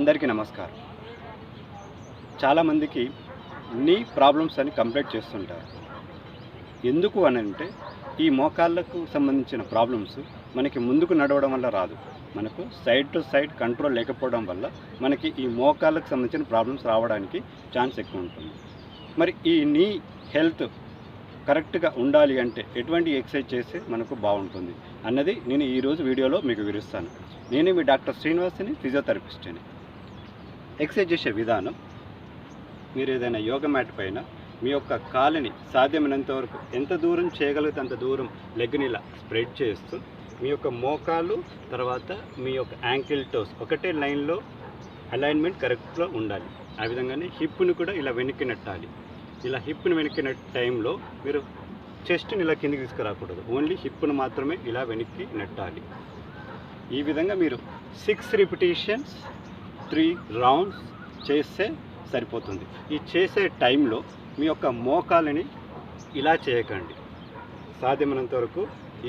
అందరికీ నమస్కారం. చాలామందికి నీ ప్రాబ్లమ్స్ అని కంప్లైంట్ చేస్తుంటారు. ఎందుకు అని అంటే ఈ మోకాళ్ళకు సంబంధించిన ప్రాబ్లమ్స్ మనకి ముందుకు నడవడం వల్ల రాదు. మనకు సైడ్ టు సైడ్ కంట్రోల్ లేకపోవడం వల్ల మనకి ఈ మోకాళ్ళకు సంబంధించిన ప్రాబ్లమ్స్ రావడానికి ఛాన్స్ ఎక్కువ ఉంటుంది. మరి ఈ నీ హెల్త్ కరెక్ట్గా ఉండాలి అంటే ఎటువంటి ఎక్సర్సైజ్ చేస్తే మనకు బాగుంటుంది అన్నది నేను ఈరోజు వీడియోలో మీకు వివరిస్తాను. నేను మీ డాక్టర్ శ్రీనివాస్ని, ఫిజియోథెరపిస్ట్ని. ఎక్సర్సైజ్ చేసే విధానం, మీరు ఏదైనా యోగా మ్యాట్ పైన మీ యొక్క కాలుని సాధ్యమైనంత వరకు ఎంత దూరం చేయగలిగితే అంత దూరం లెగ్ని ఇలా స్ప్రెడ్ చేస్తూ మీ యొక్క మోకాలు తర్వాత మీ యొక్క యాంకిల్ టోస్ ఒకటే లైన్లో అలైన్మెంట్ కరెక్ట్గా ఉండాలి. ఆ విధంగానే హిప్ని కూడా ఇలా వెనక్కి నెట్టాలి. ఇలా హిప్ని వెనక్కి నెట్టే టైంలో మీరు చెస్ట్ని ఇలా కిందికి తీసుకురాకూడదు, ఓన్లీ హిప్ను మాత్రమే ఇలా వెనక్కి నెట్టాలి. ఈ విధంగా మీరు 6 రిపిటేషన్స్ 3 రౌండ్స్ చేస్తే సరిపోతుంది. ఈ చేసే టైంలో మీ యొక్క మోకాలని ఇలా చేయకండి. సాధ్యమైనంత వరకు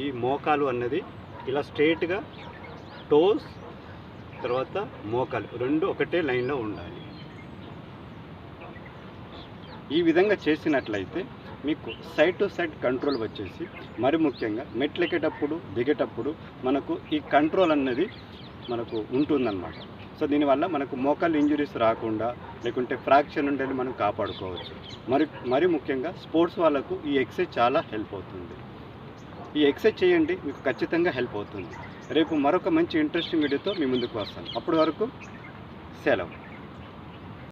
ఈ మోకాలు అన్నది ఇలా స్ట్రేట్గా టోస్ తర్వాత మోకాలు రెండు ఒకటే లైన్లో ఉండాలి. ఈ విధంగా చేసినట్లయితే మీకు సైడ్ టు సైడ్ కంట్రోల్ వచ్చేసి, మరి ముఖ్యంగా మెట్లు ఎక్కేటప్పుడు దిగేటప్పుడు మనకు ఈ కంట్రోల్ అన్నది మనకు ఉంటుందన్నమాట. సో దీనివల్ల మనకు మోకాలు ఇంజురీస్ రాకుండా లేకుంటే ఫ్రాక్చర్ నుండి మనం కాపాడుకోవచ్చు. మరి ముఖ్యంగా స్పోర్ట్స్ వాళ్ళకు ఈ ఎక్సర్సైజ్ చాలా హెల్ప్ అవుతుంది. ఈ ఎక్సర్సైజ్ చేయండి, మీకు ఖచ్చితంగా హెల్ప్ అవుతుంది. రేపు మరొక మంచి ఇంట్రెస్టింగ్ వీడియోతో మీ ముందుకు వస్తాను. అప్పటి వరకు సెలవు.